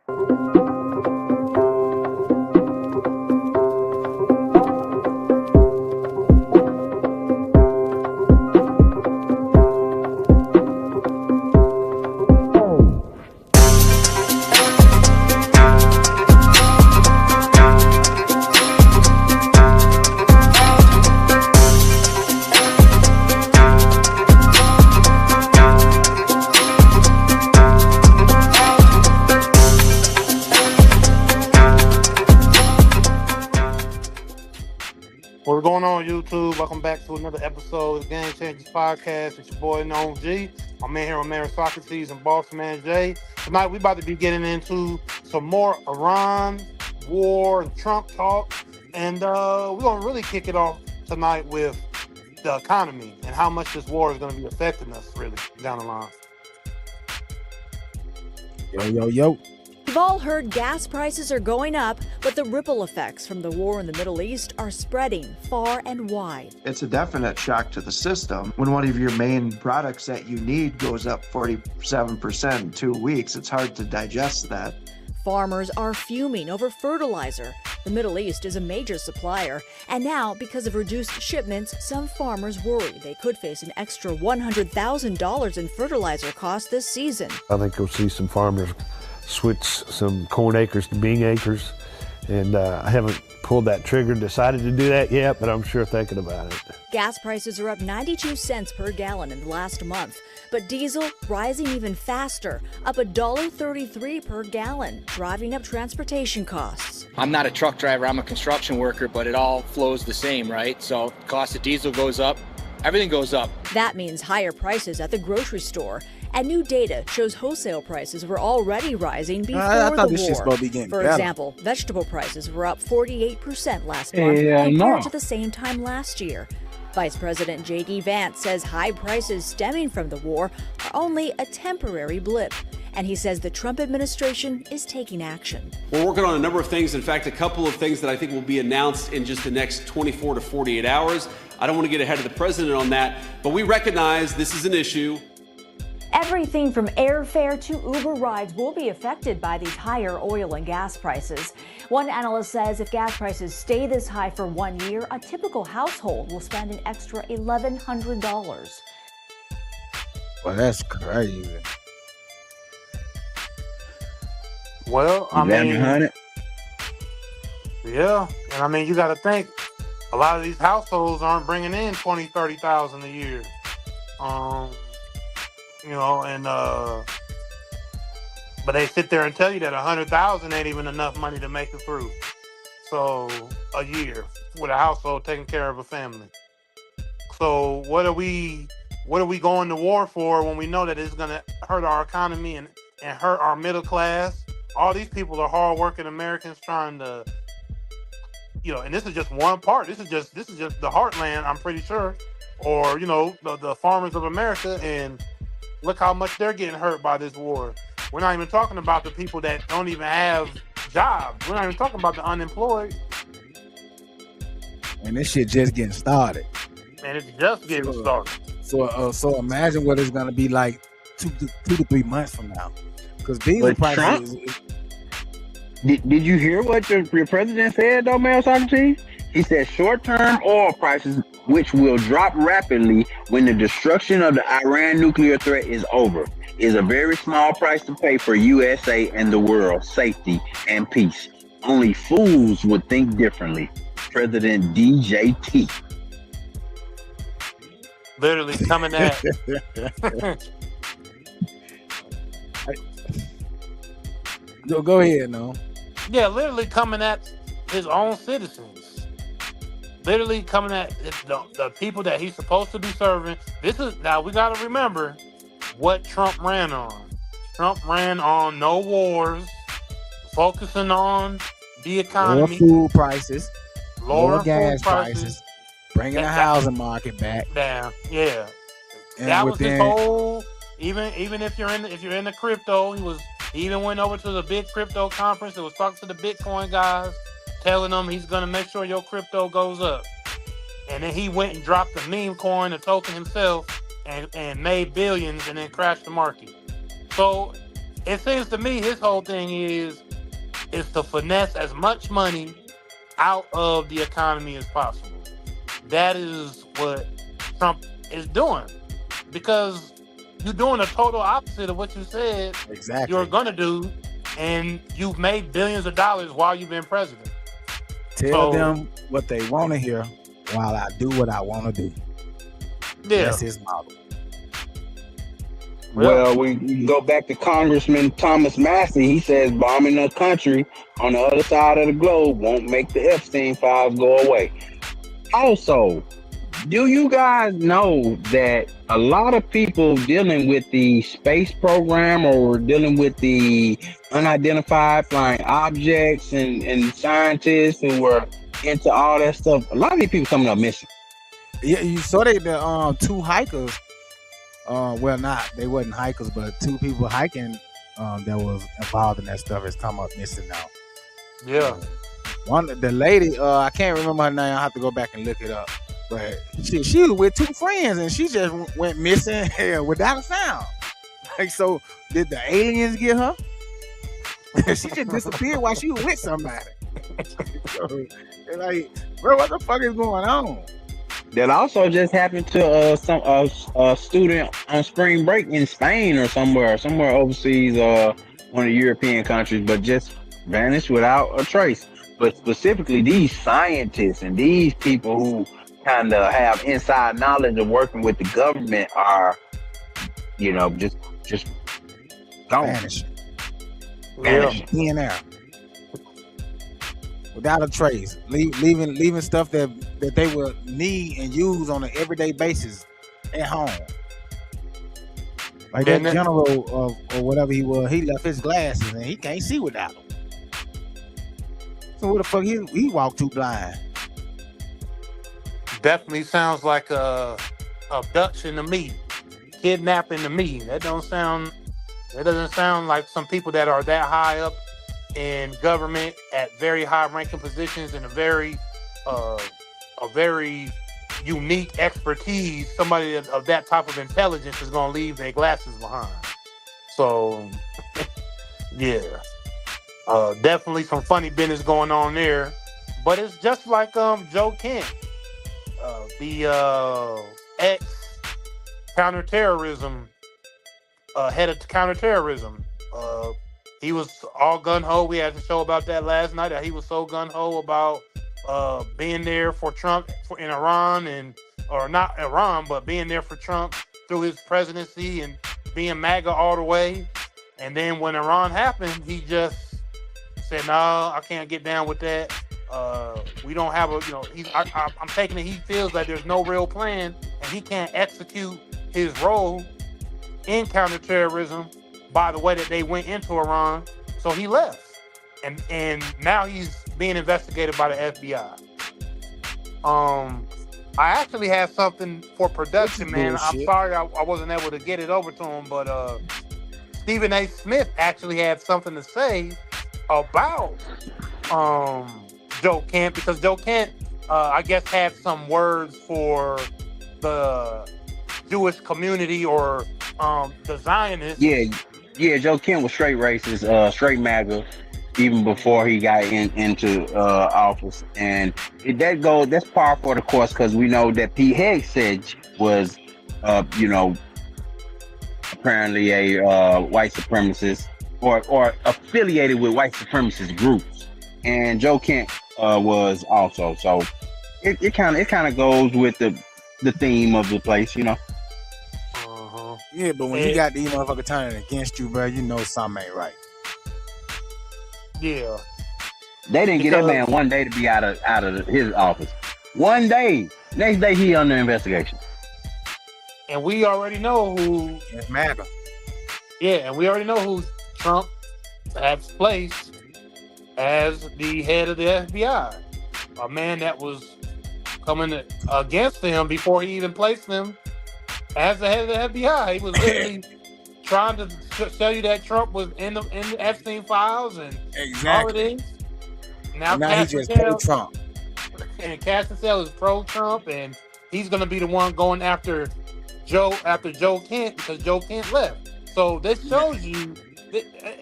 What's going on, YouTube? Welcome back to another episode of the Game Changers Podcast. It's your boy, Known G. My man here, my man Socrates and Boss Man Jay. Tonight, we about to be getting into some more Iran, war, and Trump talk. And we're going to really kick it off tonight with the economy and how much this war is going to be affecting us, really, down the line. Yo. We've all heard gas prices are going up, but the ripple effects from the war in the Middle East are spreading far and wide. It's a definite shock to the system. When one of your main products that you need goes up 47% in 2 weeks, it's hard to digest that. Farmers are fuming over fertilizer. The Middle East is a major supplier, and now, because of reduced shipments, some farmers worry they could face an extra $100,000 in fertilizer costs this season. I think you'll see some farmers switch some corn acres to bean acres, and I haven't pulled that trigger and decided to do that yet, but I'm sure thinking about it. Gas prices are up 92 cents per gallon in the last month, but diesel rising even faster, up $1.33 per gallon, driving up transportation costs. I'm not a truck driver, I'm a construction worker, but it all flows the same, right? So cost of diesel goes up, everything goes up. That means higher prices at the grocery store. And new data shows wholesale prices were already rising before I thought the this war. shit's supposed to be getting For better. example, vegetable prices were up 48% last month compared to the same time last year. Vice President J.D. Vance says high prices stemming from the war are only a temporary blip. And he says the Trump administration is taking action. We're working on a number of things. In fact, a couple of things that I think will be announced in just the next 24 to 48 hours. I don't want to get ahead of the president on that, but we recognize this is an issue. Everything from airfare to Uber rides will be affected by these higher oil and gas prices. One analyst says if gas prices stay this high for 1 year, a typical household will spend an extra $1,100. Well, that's crazy. Well, I mean, yeah, and I mean, you got to think a lot of these households aren't bringing in 20, 30,000 a year. You know, and but they sit there and tell you that 100,000 ain't even enough money to make it through. So a year with a household taking care of a family. So what are we going to war for when we know that it's going to hurt our economy and hurt our middle class? All these people are hardworking Americans trying to, you know, and this is just one part. This is just the heartland, I'm pretty sure, or you know, the farmers of America, and look how much they're getting hurt by this war. We're not even talking about the people that don't even have jobs. We're not even talking about the unemployed. And this shit just getting started. And it's just getting started. So imagine what it's gonna be like 2 to 3 months from now. Because diesel prices. Did you hear what your president said, though, Mayor Socrates? He said short-term oil prices, which will drop rapidly when the destruction of the Iran nuclear threat is over, is a very small price to pay for USA and the world's safety and peace. Only fools would think differently. President DJT. Literally coming at Go ahead, no. yeah, literally coming at his own citizens. Literally coming at the people that he's supposed to be serving. This is now we got to remember what Trump ran on. Trump ran on no wars, focusing on the economy, Lower food prices, lower gas food prices, bringing the housing market back down. Yeah, and that was his whole. Even if you're in the crypto, he even went over to the big crypto conference. It was talking to the Bitcoin guys, telling them he's gonna make sure your crypto goes up. And then he went and dropped the meme coin, the token himself, and made billions, and then crashed the market. So it seems to me his whole thing is to finesse as much money out of the economy as possible. That is what Trump is doing, because you're doing the total opposite of what you said you're going to do, and you've made billions of dollars while you've been president. Tell them what they want to hear while I do what I want to do. Yeah. That's his model. Well, we go back to Congressman Thomas Massey. He says bombing a country on the other side of the globe won't make the Epstein files go away. Also, do you guys know that a lot of people dealing with the space program or dealing with the unidentified flying objects and scientists who were into all that stuff, a lot of these people coming up missing? Yeah, you saw the two hikers. Well, they wasn't hikers, but two people hiking that was involved in that stuff has come up missing now. Yeah. The lady, I can't remember her name. I have to go back and look it up. But she was with two friends and she just went missing without a sound. Like, so did the aliens get her? She just disappeared while she was with somebody. So, they're like, bro, what the fuck is going on? That also just happened to some student on spring break in Spain or somewhere overseas, one of the European countries, but just vanished without a trace. But specifically, these scientists and these people who kind of have inside knowledge of working with the government are, just gone. Vanishing. Yeah. In there. Without a trace, leaving stuff that they will need and use on an everyday basis at home. Like that general or whatever he was, he left his glasses and he can't see without them. So where the fuck he walked too blind? Definitely sounds like a abduction to me, kidnapping to me. That doesn't sound like some people that are that high up in government at very high ranking positions and a very unique expertise. Somebody of that type of intelligence is going to leave their glasses behind. So yeah, definitely some funny business going on there, but it's just like Joe Kent, the ex counterterrorism head of counterterrorism. He was all gung-ho. We had a show about that last night, that he was so gung-ho about being there for Trump in Iran, or not Iran, but being there for Trump through his presidency and being MAGA all the way. And then when Iran happened, he just said, "No, I can't get down with that. We don't have I'm taking it. He feels that there's no real plan and he can't execute his role in counterterrorism by the way that they went into Iran." So he left. And now he's being investigated by the FBI. I actually have something for production, man. I'm sorry I wasn't able to get it over to him, but Stephen A. Smith actually had something to say about Joe Kent, because Joe Kent, I guess, had some words for the Jewish community or the Zionists. Yeah, Joe Kent was straight racist, straight MAGA, even before he got into office. And that's par for the course, because we know that Pete Hegseth was, apparently a white supremacist or affiliated with white supremacist groups. And Joe Kent was also. So it kind of goes with the theme of the place, Yeah, but when you got these motherfuckers turning against you, bro, you know something ain't right. Yeah. They didn't get that man one day to be out of his office. One day. Next day he under investigation. And we already know who it's MAGA. Yeah, and we already know who Trump has placed as the head of the FBI. A man that was coming against him before he even placed him as the head of the FBI. He was literally trying to tell you that Trump was in the Epstein files and all of this. Now he just pro-Trump. And Castansel is pro-Trump, and he's going to be the one going after Joe Kent, because Joe Kent left. So this shows you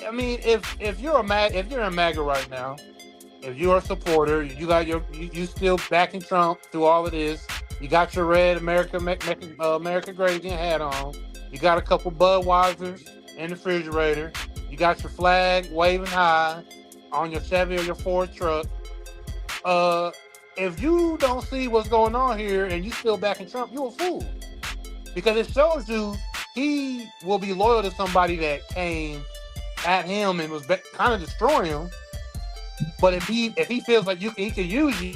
I mean, if you're a MAGA right now, if you're a supporter, you still backing Trump through all of this. You got your red America Great Again hat on. You got a couple Budweisers in the refrigerator. You got your flag waving high on your Chevy or your Ford truck. If you don't see what's going on here and you still backing Trump, you're a fool. Because it shows you he will be loyal to somebody that came at him and was kind of destroying him. But if he feels like he can use you,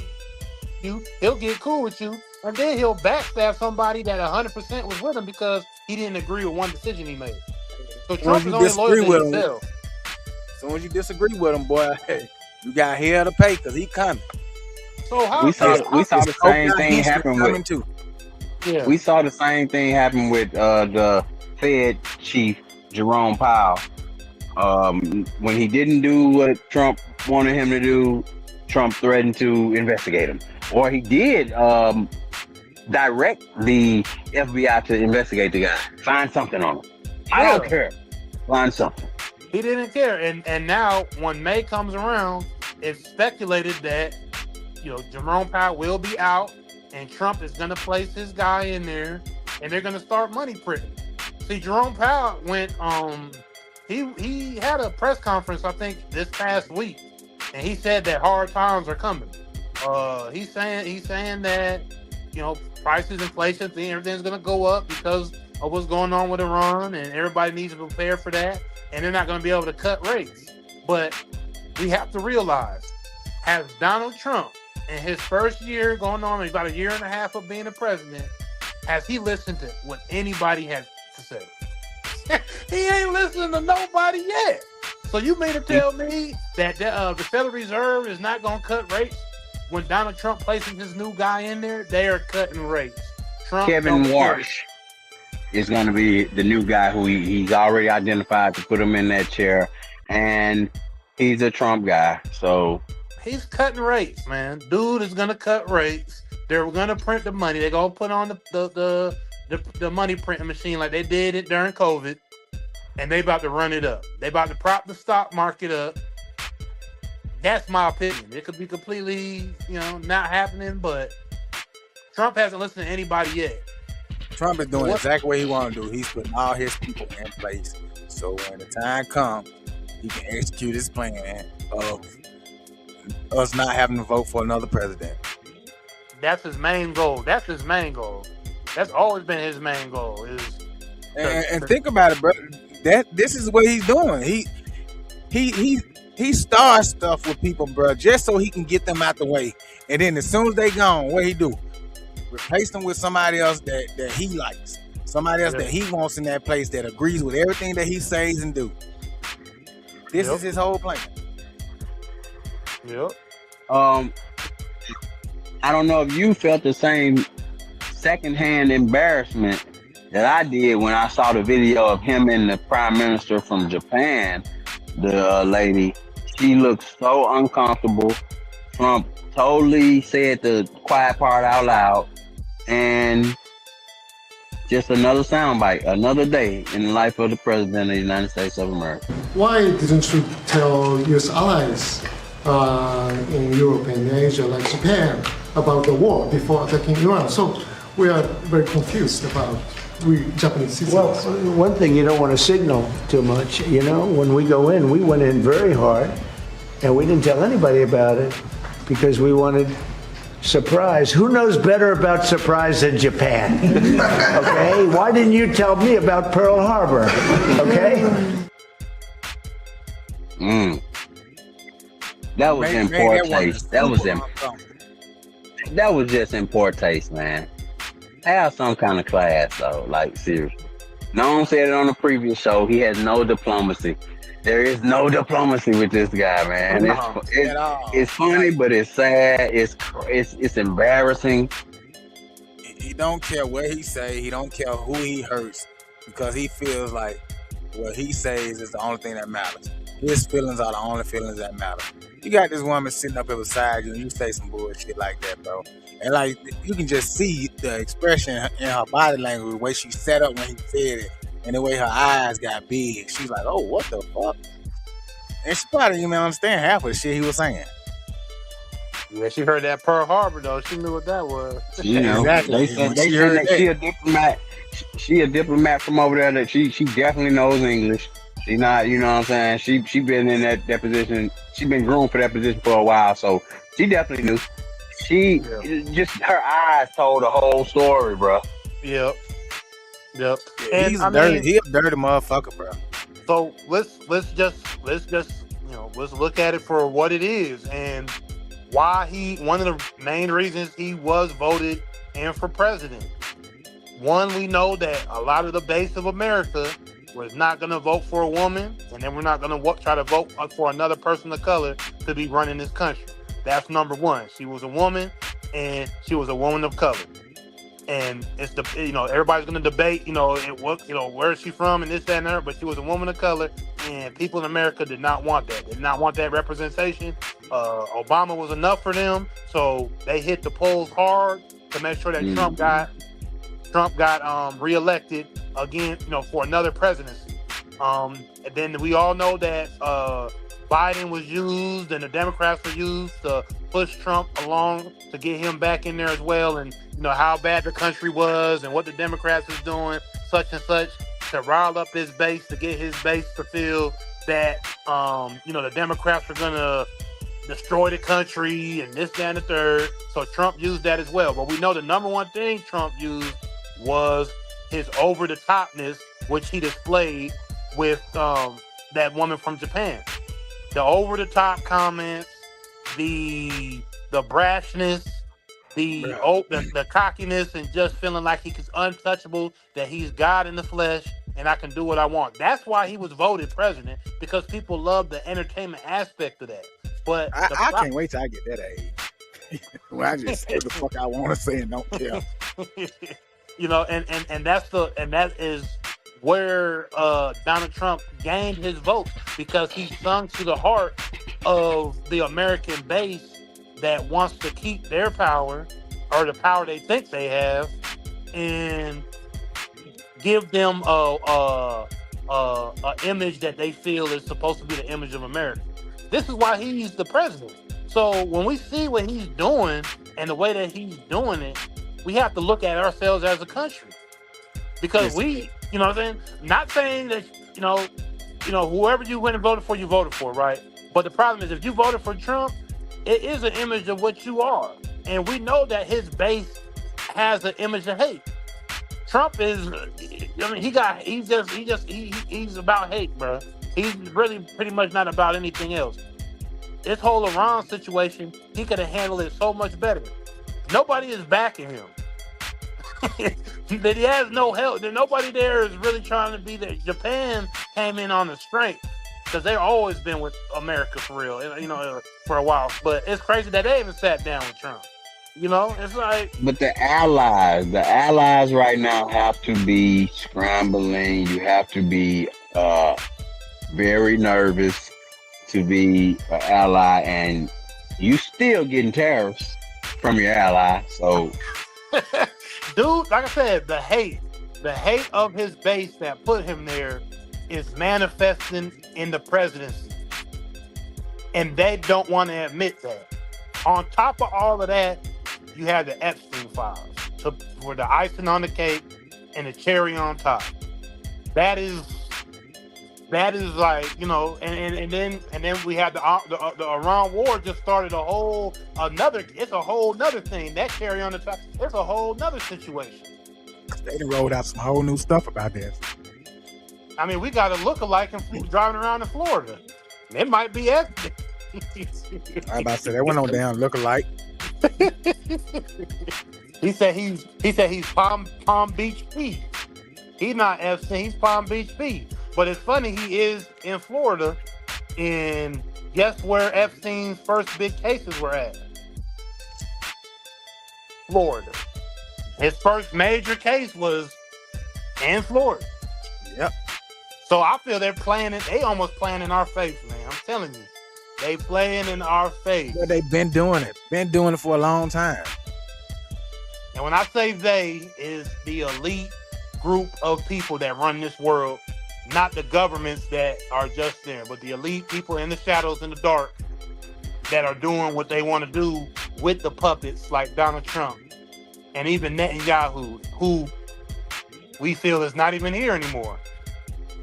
he'll get cool with you, and then he'll backstab somebody that 100% was with him because he didn't agree with one decision he made. So Trump is only loyal to himself. As soon as you disagree with him, boy, you got hell to pay because he coming. So how we saw the same thing happen with too. Yeah. We saw the same thing happen with the Fed chief Jerome Powell. When he didn't do what Trump wanted him to do, Trump threatened to investigate him. Or he did direct the FBI to investigate the guy. Find something on him. I don't care. Find something. He didn't care. And now when May comes around, it's speculated that, Jerome Powell will be out and Trump is going to place his guy in there and they're going to start money printing. See, Jerome Powell went, he had a press conference, I think, this past week, and he said that hard times are coming. He's saying that, prices, inflation, everything's going to go up because of what's going on with Iran, and everybody needs to prepare for that, and they're not going to be able to cut rates. But we have to realize, has Donald Trump, in his first year going on, about a year and a half of being a president, has he listened to what anybody has to say? He ain't listening to nobody yet. So you mean to tell me that the Federal Reserve is not going to cut rates when Donald Trump places his new guy in there? They are cutting rates. Kevin Warsh is going to be the new guy who he's already identified to put him in that chair, and he's a Trump guy. So he's cutting rates, man. Dude is going to cut rates. They're going to print the money. They're going to put on the money printing machine like they did it during COVID, and they about to run it up. They about to prop the stock market up. That's my opinion. It could be completely, not happening, but Trump hasn't listened to anybody yet. Trump is doing exactly what he want to do. He's putting all his people in place, so when the time comes, he can execute his plan of us not having to vote for another president. That's his main goal. That's always been his main goal. And think about it, bro. This is what he's doing. He starts stuff with people, bro, just so he can get them out the way. And then as soon as they gone, what he do? Replace them with somebody else that he likes. Somebody else that he wants in that place that agrees with everything that he says and do. This is his whole plan. Yep. I don't know if you felt the same secondhand embarrassment that I did when I saw the video of him and the prime minister from Japan, the lady. She looked so uncomfortable. Trump totally said the quiet part out loud, and just another soundbite, another day in the life of the president of the United States of America. Why didn't you tell U.S. allies in Europe and Asia, like Japan, about the war before attacking Iran? So we are very confused about Japanese citizens. Well, one thing, you don't want to signal too much. When we go in, we went in very hard, and we didn't tell anybody about it because we wanted surprise. Who knows better about surprise than Japan? Okay? Why didn't you tell me about Pearl Harbor? Okay? That was in poor taste. That was just in poor taste, man. Have some kind of class, though. Like, seriously. Noam said it on the previous show. He has no diplomacy. There is no diplomacy with this guy, man. It's funny, but it's sad. It's embarrassing. He don't care what he say. He don't care who he hurts, because he feels like what he says is the only thing that matters. His feelings are the only feelings that matter. You got this woman sitting up here beside you, and you say some bullshit like that, bro. And like, you can just see the expression in her body language, the way she set up when he said it, and the way her eyes got big, she's like, "Oh, what the fuck?" And she probably didn't even understand half of the shit he was saying. Yeah, she heard that Pearl Harbor though. She knew what that was. You know, Exactly. they said that she a diplomat. She a diplomat from over there. That she definitely knows English. She not, you know what I'm saying. She been in that position. She been groomed for that position for a while, so she definitely knew. She just her eyes told the whole story, bro. Yep. And he's dirty. He a dirty motherfucker, bro. So let's just let's look at it for what it is and why one of the main reasons he was voted in for president. One, we know that a lot of the base of America was not going to vote for a woman, and then we're not going to try to vote for another person of color to be running this country. That's number one. She was a woman, and she was a woman of color. And it's everybody's going to debate, where is she from and this, that, and that, but she was a woman of color, and people in America did not want that. They did not want that representation. Obama was enough for them, so they hit the polls hard to make sure that Trump got reelected again, for another presidency. And then we all know that Biden was used and the Democrats were used to push Trump along to get him back in there as well, and how bad the country was and what the Democrats was doing, such and such, to rile up his base, to get his base to feel that the Democrats were gonna destroy the country and this, that, and the third. So Trump used that as well. But we know the number one thing Trump used was his over-the-topness, which he displayed with that woman from Japan. The over-the-top comments, the brashness, the cockiness, and just feeling like he's untouchable, that he's God in the flesh, and I can do what I want. That's why he was voted president, because people love the entertainment aspect of that. But I can't wait till I get that age. Well, I just say the fuck I want to say and don't care. And that is where Donald Trump gained his vote, because he sung to the heart of the American base that wants to keep their power, or the power they think they have, and give them a image that they feel is supposed to be the image of America. This is why he's the president. So when we see what he's doing and the way that he's doing it, we have to look at ourselves as a country, because we, what I'm saying, not saying that whoever you went and voted for, right? But the problem is, if you voted for Trump, it is an image of what you are, and we know that his base has an image of hate. Trump is, he's about hate, bro. He's really pretty much not about anything else. This whole Iran situation, he could have handled it so much better. Nobody is backing him. That he has no help. Nobody there is really trying to be there. Japan came in on the strength, because they've always been with America for real, for a while. But it's crazy that they even sat down with Trump. It's like. But the allies right now have to be scrambling. You have to be very nervous to be an ally, and you still getting tariffs from your ally. So, dude, like I said, the hate of his base that put him there is manifesting in the presidency, and they don't want to admit that. On top of all of that, you have the Epstein files for the icing on the cake and the cherry on top. That is like, and then we had the Iran war just started a whole nother thing. That cherry on the top, it's a whole nother situation. They done rolled out some whole new stuff about this. I mean, we got a look-alike driving around in Florida. It might be Epstein. I about to say, that went on down look-alike. He said he's Palm Beach P. He's not Epstein, he's Palm Beach P. But it's funny, he is in Florida, and guess where Epstein's first big cases were at? Florida. His first major case was in Florida. Yep. So I feel they almost playing in our face, man. I'm telling you. They playing in our face. Well, they've been doing it for a long time. And when I say they, is the elite group of people that run this world, not the governments that are just there, but the elite people in the shadows, in the dark, that are doing what they want to do with the puppets like Donald Trump and even Netanyahu, who we feel is not even here anymore,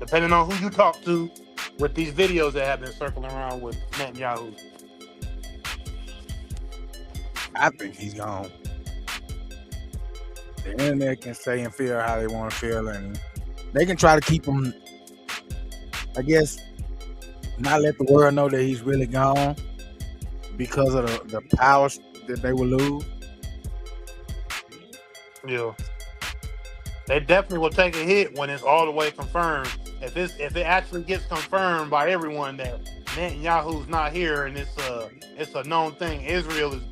depending on who you talk to with these videos that have been circling around with Netanyahu. I think he's gone. The internet can say and feel how they want to feel, and they can try to keep him, I guess, not let the world know that he's really gone because of the power that they will lose. Yeah. They definitely will take a hit when it's all the way confirmed. If it actually gets confirmed by everyone that Netanyahu's not here and it's a known thing, Israel is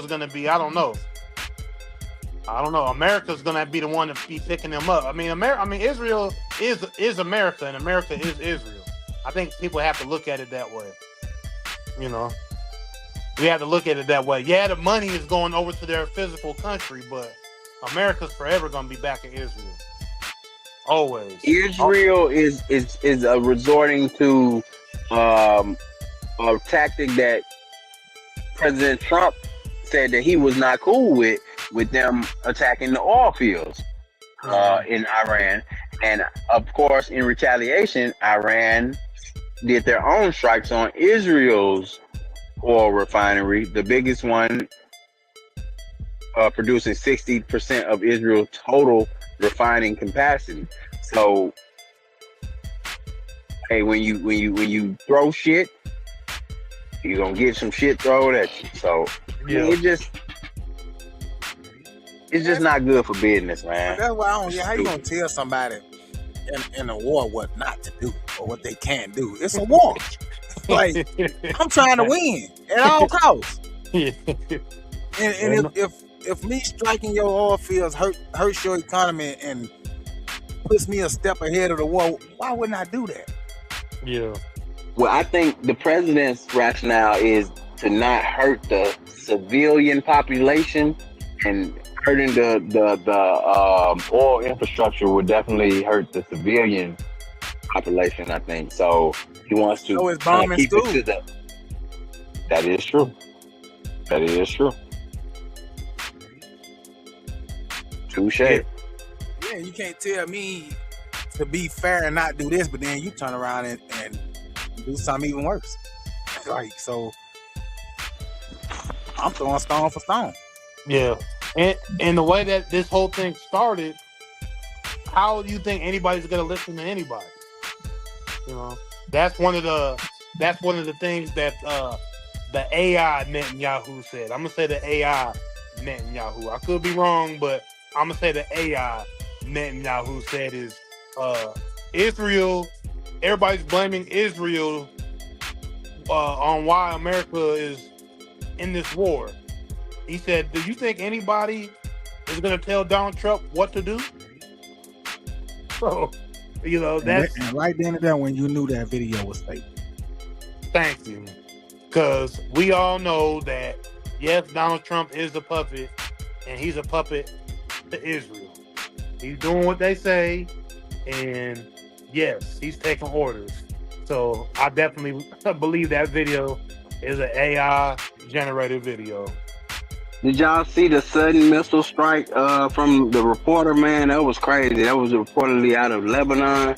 going to be, I don't know. America's going to be the one to be picking them up. I mean, Israel is America, and America is Israel. I think people have to look at it that way. You know, we have to look at it that way. Yeah, the money is going over to their physical country, but America's forever going to be back in Israel. Always. Israel is resorting to a tactic that President Trump said that he was not cool with them attacking the oil fields in Iran. And of course, in retaliation, Iran did their own strikes on Israel's oil refinery, the biggest one, producing 60% of Israel's total refining capacity. So, hey, when you throw shit, you're gonna get some shit thrown at you. So yeah. It's just not good for business, man. That's why I don't. Yeah, how you gonna tell somebody in a war what not to do or what they can't do? It's a war. Like, I'm trying to win at all costs. And if me striking your oil fields hurts your economy and puts me a step ahead of the war, why wouldn't I do that? Yeah. Well, I think the president's rationale is to not hurt the civilian population, and hurting the oil infrastructure would definitely hurt the civilian population, I think. So he wants to keep it to that. That is true. That is true. Touche. Yeah, you can't tell me to be fair and not do this, but then you turn around and do something even worse. Like, so I'm throwing stone for stone. Yeah. And the way that this whole thing started, how do you think anybody's gonna listen to anybody? You know, that's one of the things that the AI Netanyahu said. I'm gonna say the AI Netanyahu. I could be wrong, but I'm gonna say the AI Netanyahu said is Israel. Everybody's blaming Israel on why America is in this war. He said, "Do you think anybody is going to tell Donald Trump what to do?" So, you know, that's and right then and there when you knew that video was fake. Thank you, because we all know that yes, Donald Trump is a puppet, and he's a puppet to Israel. He's doing what they say, and yes, he's taking orders. So I definitely believe that video is an AI generated video. Did y'all see the sudden missile strike from the reporter, man? That was crazy. That was reportedly out of Lebanon.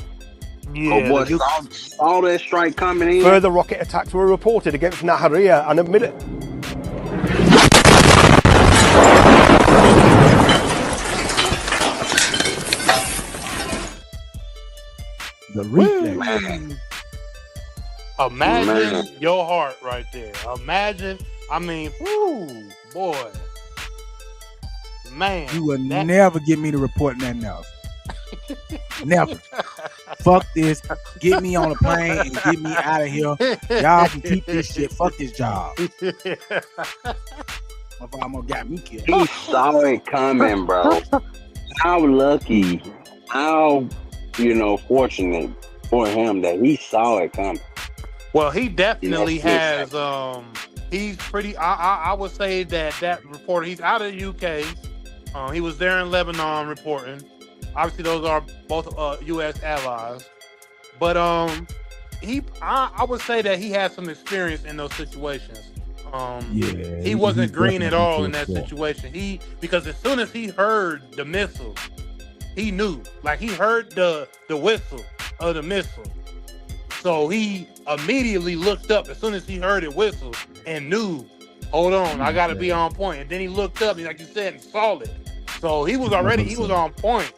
Yeah, boy, saw that strike coming in. Further rocket attacks were reported against Nahariya and admitted. The replay. Imagine your heart right there. Imagine, I mean, whoo, boy. Man. You will never get me to report nothing else. Never. Fuck this. Get me on a plane and get me out of here. Y'all can keep this shit. Fuck this job. I'm gonna get me killed. He saw it coming, bro. How lucky. How, fortunate for him that he saw it coming. Well, he definitely has. He's pretty. I would say that reporter. He's out of the UK. He was there in Lebanon reporting. Obviously, those are both U.S. allies. But I would say that he had some experience in those situations. He wasn't green at all in that situation. Because as soon as he heard the missile, he knew. Like, he heard the whistle of the missile. So he immediately looked up as soon as he heard it whistle and knew, hold on, I got to be on point. And then he looked up, like you said, and saw it. So he was on point.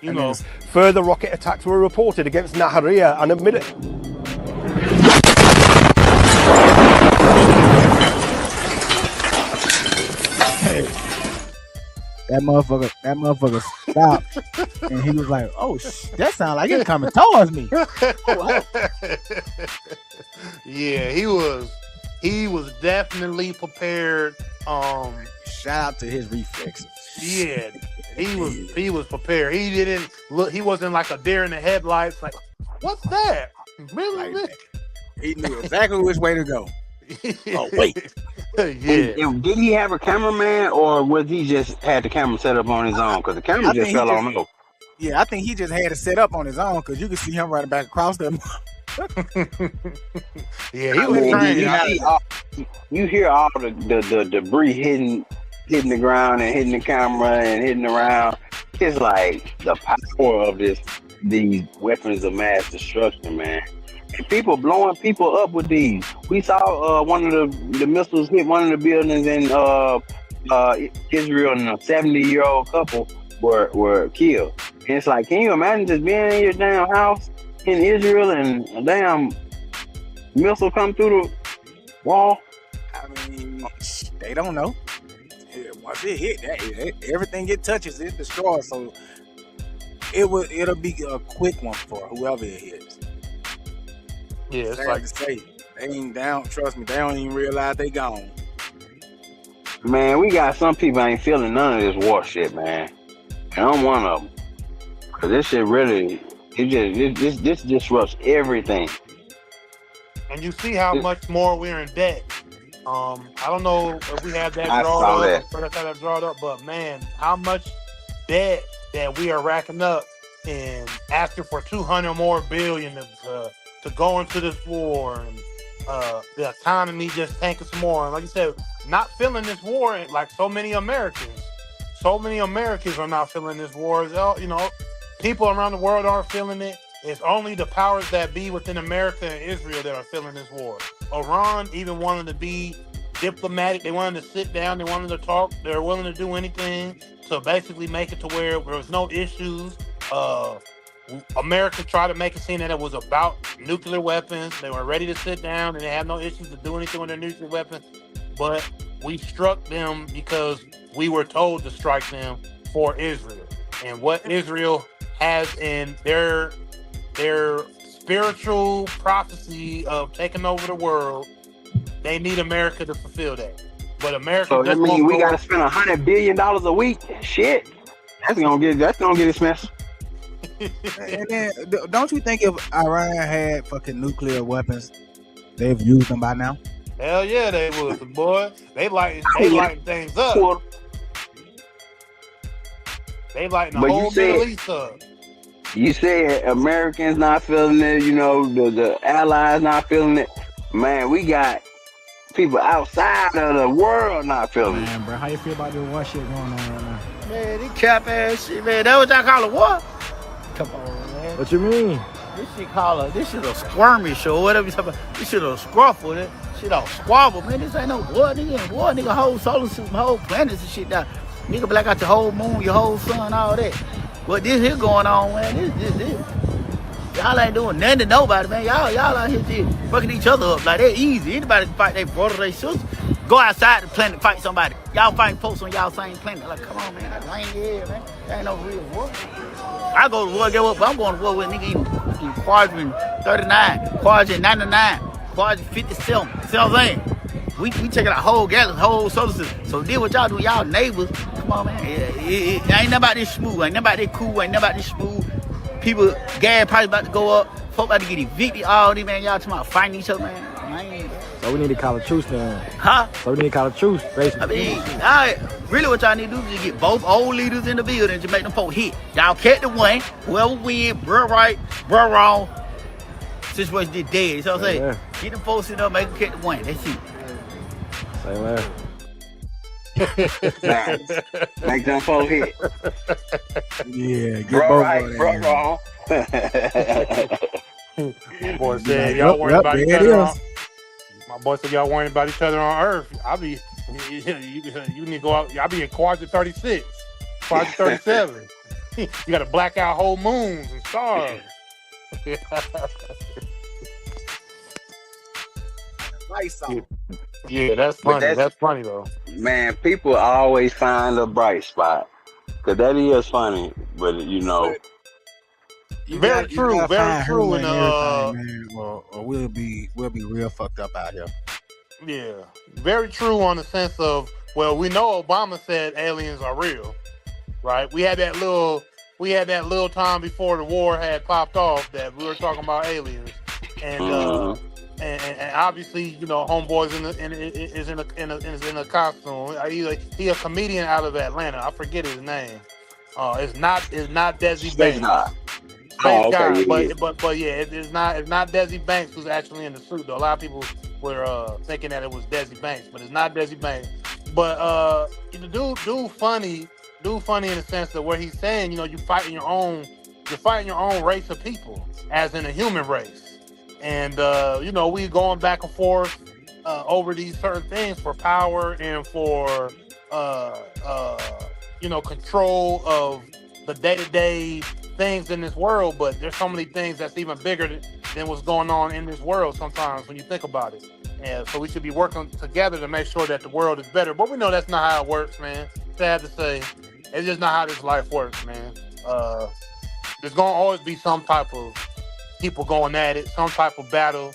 You know. Further rocket attacks were reported against Nahariya and admitted. That motherfucker stopped, and he was like, "Oh, that sounds like it's coming towards me." Yeah, he was definitely prepared. Shout out to his reflexes. Yeah, he was prepared. He didn't look. He wasn't like a deer in the headlights. Like, what's that? Really? Like, he knew exactly which way to go. Oh wait. Yeah. And did he have a cameraman, or was he just had the camera set up on his own? Because the camera just fell on him. Yeah, I think he just had it set up on his own because you can see him running back across them. Yeah, he was trying. You hear all the debris hitting the ground and hitting the camera and hitting around. It's like the power of these weapons of mass destruction, man. People blowing people up with these. We saw one of the missiles hit one of the buildings in Israel, and a 70-year-old couple were killed. And it's like, can you imagine just being in your damn house in Israel and a damn missile come through the wall? I mean, they don't know. Once it hit, everything it touches, it destroys. So it'll be a quick one for whoever it hits. Yeah, it's like to say, they ain't down. Trust me, they don't even realize they gone. Man, we got some people ain't feeling none of this war shit, man. And I'm one of them. Cause this shit really, this disrupts everything. And you see how much more we're in debt. I don't know if we have that drawn up, but man, how much debt that we are racking up and asking for 200 more billion to go into this war, and the economy just tanking some more. And like you said, not feeling this war like so many Americans. So many Americans are not feeling this war. You know, people around the world aren't feeling it. It's only the powers that be within America and Israel that are feeling this war. Iran even wanted to be diplomatic. They wanted to sit down. They wanted to talk. They're willing to do anything to basically make it to where there was no issues. America tried to make it seem that it was about nuclear weapons. They were ready to sit down and they had no issues to do anything with their nuclear weapons. But we struck them because we were told to strike them for Israel. And what Israel has in their spiritual prophecy of taking over the world, they need America to fulfill that. But America. So that means we got to spend $100 billion a week. Shit, that's gonna get us messed. And then, don't you think if Iran had fucking nuclear weapons, they've used them by now? Hell yeah, they would, boy. They lighting things up. They lighting the whole Middle East up. You said Americans not feeling it, you know, the allies not feeling it. Man, we got people outside of the world not feeling it. Man, bro, how you feel about this war shit going on right now? Man, this cap ass shit, man. That what y'all call a war? Come on, man. What you mean? This shit a skirmish or whatever you talking about. This shit a scruffle. That shit a squabble, man. This ain't no war, nigga. Ain't war, nigga. Whole solar system, whole planets and shit down. Nigga black out your whole moon, your whole sun, all that. What this here going on, man? This. Y'all ain't doing nothing to nobody, man. Y'all out here just fucking each other up like that easy. Anybody can fight their brother, their sister. Go outside the planet, fight somebody. Y'all fighting folks on y'all same planet. Like, come on, man. That's lame here, man. That ain't no real war. I go to war, get up, but I'm going to war with a nigga in quadrant 39, quadrant 99, quadrant 57. See what I'm saying? We checking out whole galaxy, whole solar system. So deal what y'all do, y'all neighbors. Come on, man. It ain't nobody smooth. Ain't nobody cool. Ain't nobody smooth. People, gas price about to go up. Folk about to get evicted. All these, man. Y'all talking about fighting each other, man. man. So we need to call a truce then. Huh? So we need to call a truce, basically. I mean, really what y'all need to do is get both old leaders in the building to make them folks hit. Y'all catch the one, whoever win, bro right, bro wrong. Situation did dead. You know what I'm saying? Get them folks in there, make them catch the one. That's it. Make them folks hit. Yeah, get bro both right, of them. bro wrong. My boy said y'all worrying about each other. My boy said y'all worrying about each other on Earth. I'll be. You need to go out. I'll be in quadrant 36, quadrant 37. You got to black out whole moons and stars. Yeah, that's funny. That's funny though. Man, people always find a bright spot. Cause that is funny, but very true. And or we'll be real fucked up out here. Yeah, very true on the sense of, well, we know Obama said aliens are real, right? We had that little time before the war had popped off that we were talking about aliens, and obviously, homeboy's is in a costume. He a comedian out of Atlanta. I forget his name. It's not Desi Banks. But yeah, it's not Desi Banks who's actually in the suit though. A lot of people were thinking that it was Desi Banks, but it's not Desi Banks. But the dude funny in the sense that where he's saying, you're fighting your own race of people, as in a human race. And we going back and forth over these certain things for power and for control of the day-to-day things in this world. But there's so many things that's even bigger than what's going on in this world sometimes when you think about it. And so we should be working together to make sure that the world is better. But we know that's not how it works, man. Sad to say, it's just not how this life works, man. There's gonna always be some type of people going at it, some type of battle,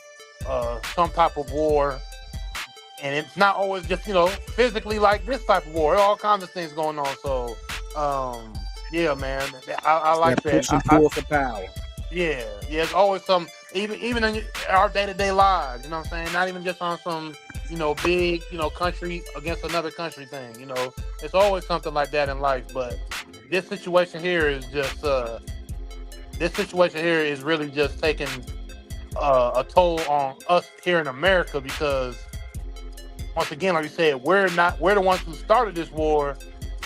some type of war. And it's not always just, physically like this type of war. All kinds of things going on. So, yeah, man, I like that. Push and pull for power. Yeah, it's always some, even in our day-to-day lives, you know what I'm saying? Not even just on some, big, country against another country thing, It's always something like that in life. But this situation here is just, really just taking a toll on us here in America because, once again, like you said, we're the ones who started this war,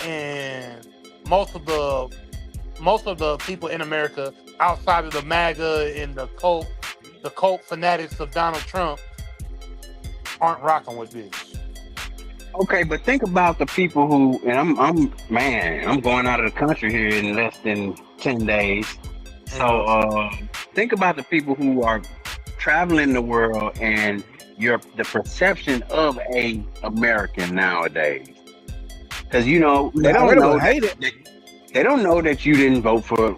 and most of the people in America outside of the MAGA and the cult fanatics of Donald Trump aren't rocking with this. Okay, but think about the people who, and I'm going out of the country here in less than 10 days. So think about the people who are traveling the world and the perception of a American nowadays. Because they don't know they don't know that you didn't vote for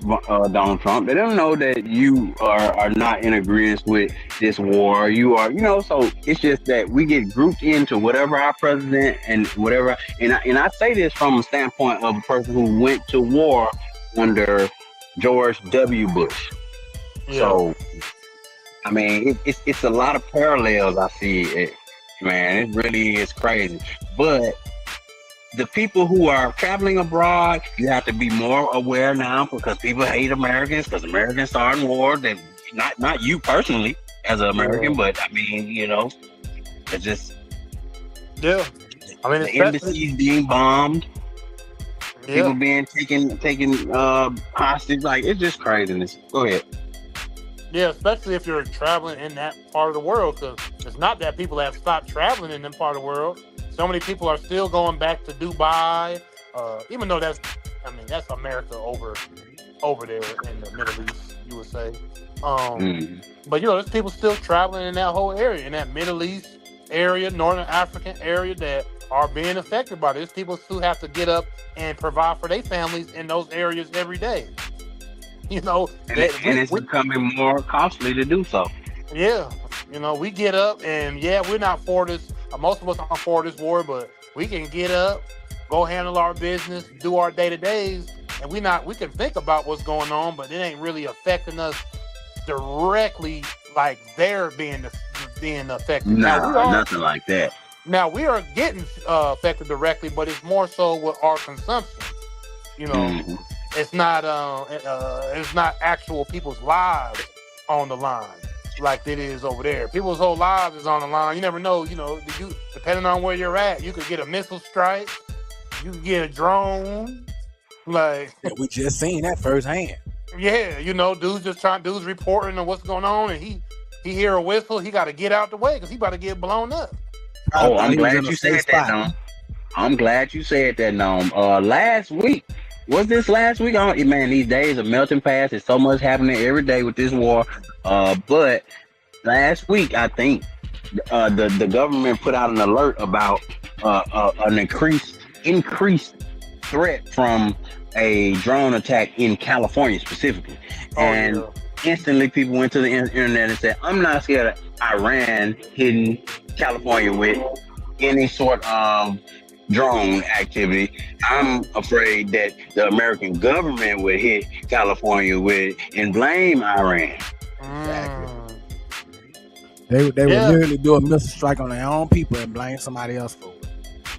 Donald Trump. They don't know that you are not in agreement with this war. You are, so it's just that we get grouped into whatever our president and whatever. And I say this from a standpoint of a person who went to war under George W. Bush. Yeah. So, I mean, it's a lot of parallels I see. Man, it really is crazy. But the people who are traveling abroad, you have to be more aware now because people hate Americans because Americans starting war. They not you personally as an American, but I mean, it's just I mean, the embassies being bombed, people being taken hostage. Like, it's just craziness. Go ahead. Yeah, especially if you're traveling in that part of the world, because it's not that people have stopped traveling in that part of the world. So many people are still going back to Dubai, even though that's America over there in the Middle East, you would say. But there's people still traveling in that whole area, in that Middle East area, Northern African area that are being affected by this. People still have to get up and provide for their families in those areas every day. It's becoming more costly to do so. Yeah, we get up and we're not for this. Most of us aren't for this war, but we can get up, go handle our business, do our day-to-days, and we can think about what's going on, but it ain't really affecting us directly like they're being being affected. Now, Nah, nothing like that. Now we are getting affected directly, but it's more so with our consumption. You know, it's not actual people's lives on the line like it is over there. People's whole lives is on the line. You never know. You know, depending on where you're at, you could get a missile strike, you could get a drone. Like we just seen that firsthand. Yeah, you know, dude's reporting on what's going on, and he hear a whistle, he got to get out the way because he about to get blown up. Oh, I'm glad you said that, Noam. I'm glad you said that, Noam. Last week, was this last week? Man, these days are melting past. There's so much happening every day with this war. But last week, I think the government put out an alert about an increased threat from a drone attack in California specifically. And instantly people went to the internet and said, I'm not scared of Iran hitting California with any sort of drone activity. I'm afraid that the American government would hit California with and blame Iran. Exactly. They would literally do a missile strike on their own people and blame somebody else for it.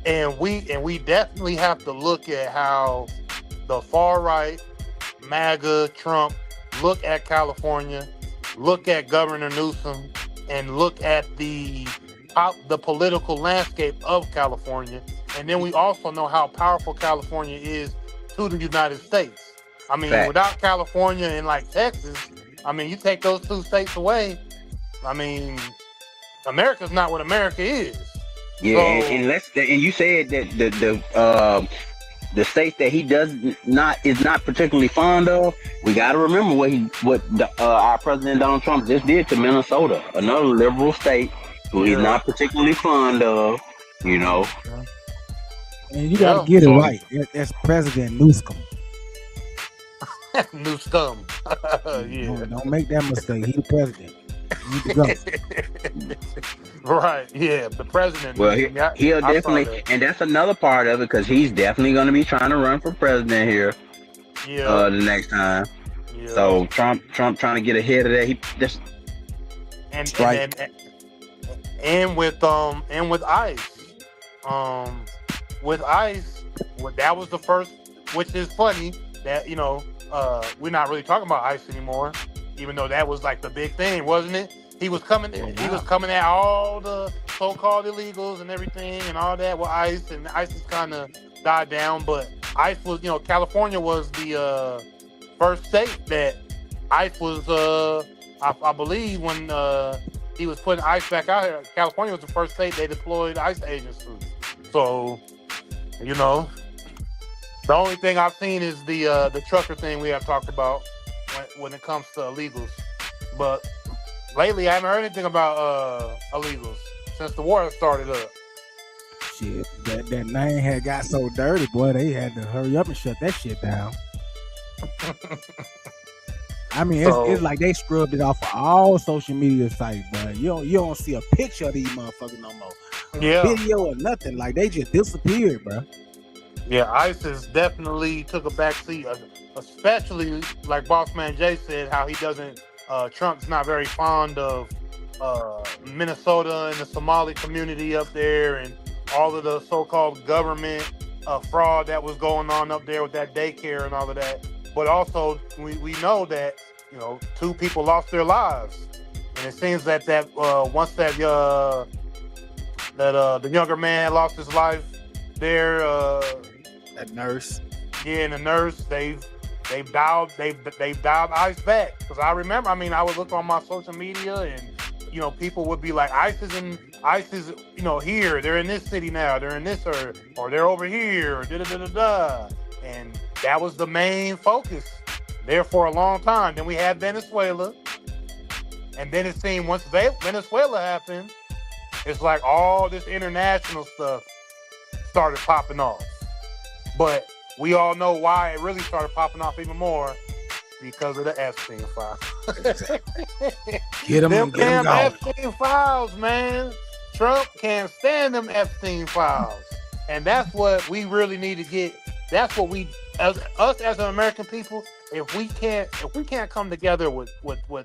And we definitely have to look at how the far right, MAGA, Trump, look at California, look at Governor Newsom, and look at the political landscape of California. And then we also know how powerful California is to the United States. I mean, without California and like Texas, I mean, you take those two states away, I mean, America's not what America is. Yeah, so, and you said that the states that he is not particularly fond of. We got to remember what our President Donald Trump just did to Minnesota, another liberal state who he's not particularly fond of. You know, and you got to get it right. That's President Newsom. Newsom. Yeah. Don't make that mistake. He's the president. You need to go. Right. Yeah. The president. Well, he'll definitely, and that's another part of it because he's definitely going to be trying to run for president here. Yeah. The next time. Yeah. So Trump trying to get ahead of that. He just and with ICE. With ICE, that was the first, which is funny that, you know, we're not really talking about ICE anymore, even though that was like the big thing, wasn't it? He was coming at all the so-called illegals and everything and all that with ICE, and ICE has kind of died down, but ICE was, you know, California was the first state that ICE was, I believe when he was putting ICE back out here, California was the first state they deployed ICE agents to. So, you know, the only thing I've seen is the trucker thing we have talked about when it comes to illegals. But lately, I haven't heard anything about illegals since the war started up. Shit, that name had got so dirty, boy, they had to hurry up and shut that shit down. I mean, it's like they scrubbed it off of all social media sites, but you don't see a picture of these motherfuckers no more. Video or nothing. Like, they just disappeared, bro. Yeah, ISIS definitely took a back seat, especially like Boss Man Jay said, how he doesn't, Trump's not very fond of Minnesota and the Somali community up there and all of the so-called government fraud that was going on up there with that daycare and all of that. But also, we know that, you know, 2 people lost their lives. And it seems that once the younger man lost his life there, that nurse. Yeah, and the nurse, they've dialed ICE back. Because I remember, I mean, I would look on my social media and, you know, people would be like, ICE is, you know, here, they're in this city now, they're in this or they're over here, or da-da-da-da-da. And that was the main focus there for a long time. Then we had Venezuela. And then it seemed once Venezuela happened, it's like all this international stuff started popping off. But we all know why it really started popping off even more, because of the Epstein files. Get them damn Epstein files, man. Trump can't stand them Epstein files. And that's what we really need to get. That's what we, as an American people, if we can't come together with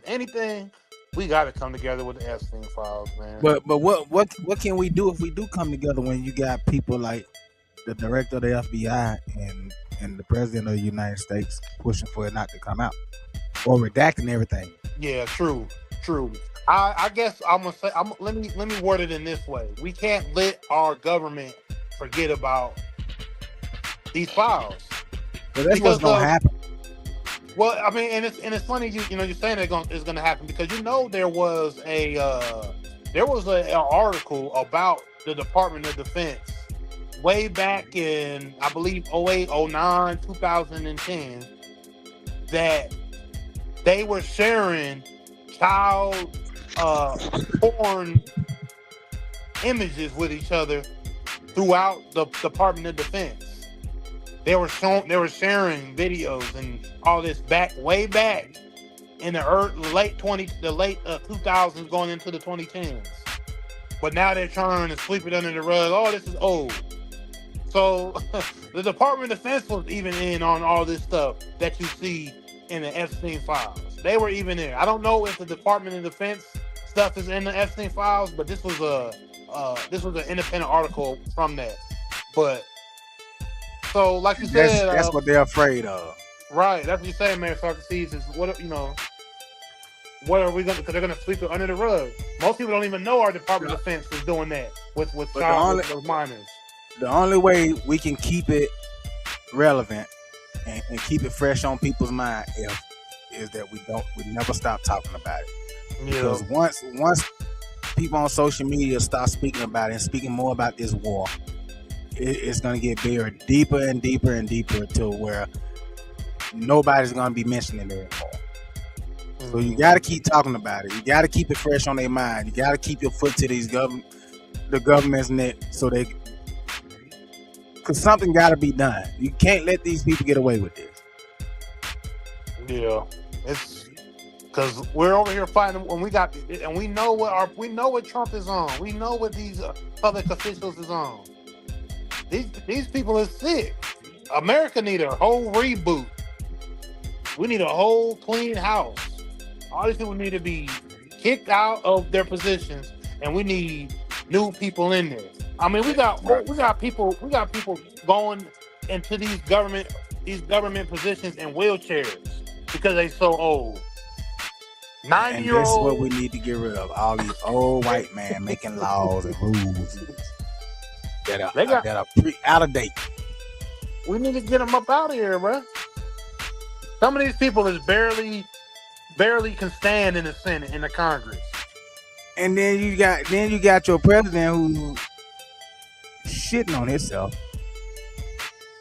anything, we got to come together with the Epstein files, man. But what can we do if we do come together when you got people like the director of the FBI and the president of the United States pushing for it not to come out or redacting everything? Yeah, true. I guess I'm gonna say, let me word it in this way: we can't let our government forget about these files. But that's what's gonna happen. Well, I mean, and it's funny you're saying it's gonna happen because there was an article about the Department of Defense way back in, I believe, 08, 09, 2010, that they were sharing child porn images with each other throughout the Department of Defense. They were sharing videos and all this way back in the late 2000s going into the 2010s. But now they're trying to sweep it under the rug. Oh, this is old. So the Department of Defense was even in on all this stuff that you see in the Epstein files. They were even there. I don't know if the Department of Defense stuff is in the Epstein files, but this was an independent article from that. But so, like you said, that's what they're afraid of. Right. That's what you're saying, Mayor Sarkozy. Is what are we going to? Because they're going to sweep it under the rug. Most people don't even know our Department of Defense is doing that with child minors. The only way we can keep it relevant and keep it fresh on people's mind is that we never stop talking about it. Yeah. Because once people on social media start speaking about it and speaking more about this war, it's going to get buried deeper and deeper and deeper to where nobody's going to be mentioning it anymore. Mm-hmm. So you got to keep talking about it. You got to keep it fresh on their mind. You got to keep your foot to the government's neck because something got to be done. You can't let these people get away with this. Yeah, it's because we're over here fighting, and we know what Trump is on. We know what these public officials is on. These people are sick. America need a whole reboot. We need a whole clean house. All these people need to be kicked out of their positions, and we need new people in there. I mean, we got people going into these government positions in wheelchairs because they so old. 90-year-old. This is what we need to get rid of. All these old white men making laws and rules that are out of date. We need to get them up out of here, bro. Some of these people is barely can stand in the Senate, in the Congress. And then you got your president who shitting on himself.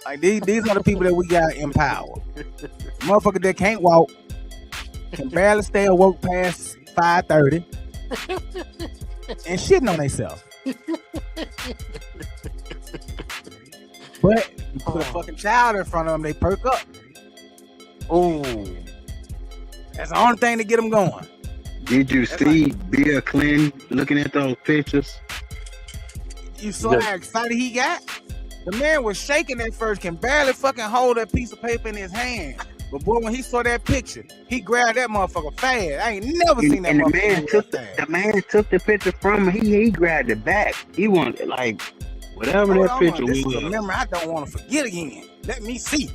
Like these are the people that we got in power. Motherfucker that can't walk, can barely stay awoke past 5:30, and shitting on themselves. But you put a fucking child in front of them, they perk up. Ooh. That's the only thing to get them going. Did you see Bill Clinton looking at those pictures? You saw how excited he got? The man was shaking at first, can barely fucking hold that piece of paper in his hand. But boy, when he saw that picture, he grabbed that motherfucker fast. I ain't never seen that motherfucker. The man took the picture from him. He grabbed it back. He wanted whatever that picture was. This is a memory I don't want to forget again. Let me see.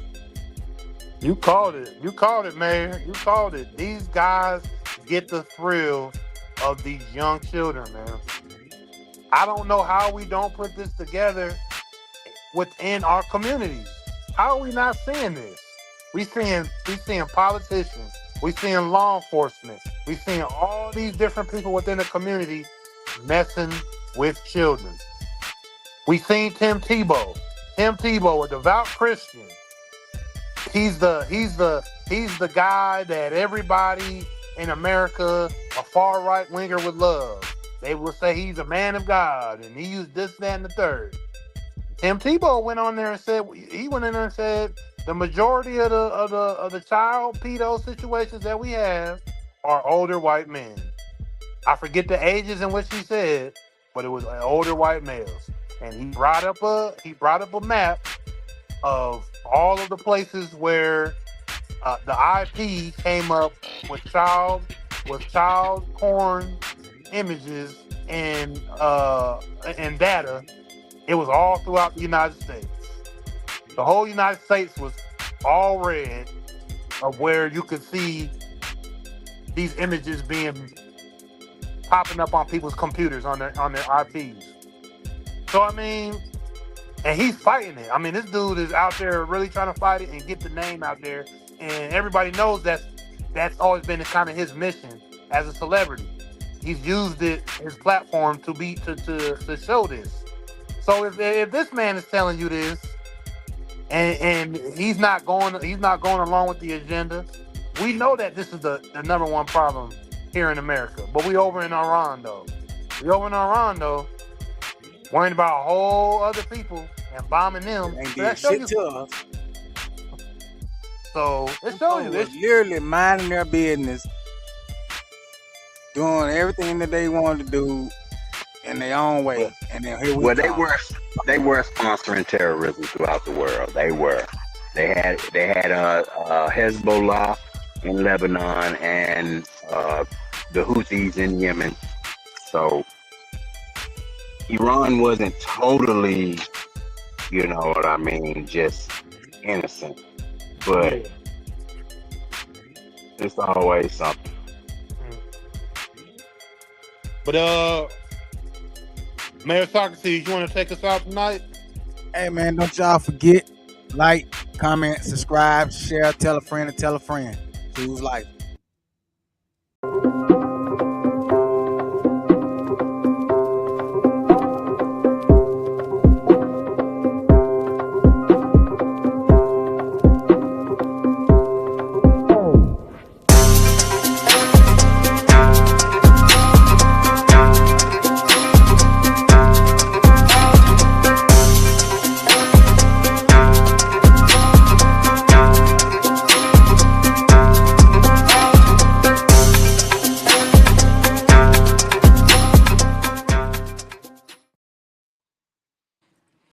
You called it. You called it, Mayor. You called it. These guys get the thrill of these young children, man. I don't know how we don't put this together within our communities. How are we not seeing this? We seeing politicians. We seeing law enforcement. We seeing all these different people within the community messing with children. We seen Tim Tebow. Tim Tebow, a devout Christian. He's the guy that everybody in America, a far right winger, would love. They will say he's a man of God and he used this, that, and the third. Tim Tebow went in there and said the majority of the child pedo situations that we have are older white men. I forget the ages in which he said, but it was older white males. And he brought up a map of all of the places where the IP came up with child was child porn images and data. It was all throughout the United States. The whole United States was all red of where you could see these images popping up on people's computers on their IPs. So I mean, and he's fighting it. I mean, this dude is out there really trying to fight it and get the name out there. And everybody knows that's always been kind of his mission as a celebrity. He's used his platform to show this. So if this man is telling you this, and he's not going along with the agenda, we know that this is the number one problem here in America. But we over in Iran though. Worrying about a whole other people and bombing them. Ain't So did that show shit you. to us. So it shows you. They was literally minding their business, doing everything that they wanted to do in their own way. And then here we Well, are. they were sponsoring terrorism throughout the world. They were. They had Hezbollah in Lebanon and the Houthis in Yemen. So Iran wasn't totally, you know what I mean, just innocent. But it's always something. But Mayor Socrates, you want to take us out tonight? Hey man, don't y'all forget, like, comment, subscribe, share, tell a friend, and tell a friend. Choose life.